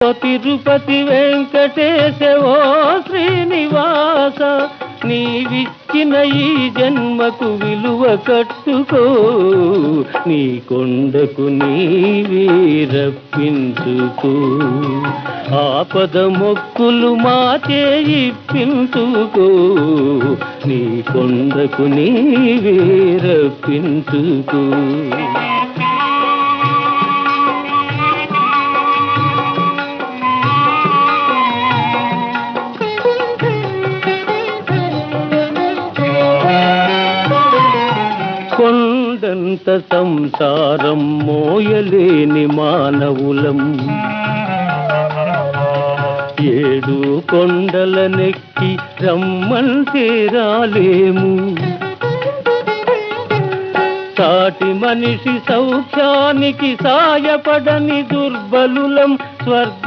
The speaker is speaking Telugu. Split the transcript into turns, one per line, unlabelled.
ఓ తిరుపతి వెంకటేశ ఓ శ్రీనివాస, నీవిచ్చిన ఈ జన్మకు విలువ కట్టుకో, నీ కొండకు నీవే రప్పించుకో. ఆపద మొక్కులు మాచే ఇప్పించుకో, నీ కొండకు నీవే రప్పించుకో. కొండంత సంసారం మోయలేని మానవులం, ఏడు కొండలనెక్కి రమ్మంటే రాలేము. సాటి మనిషి సౌఖ్యానికి సాయపడని దుర్బలులం, స్వర్గ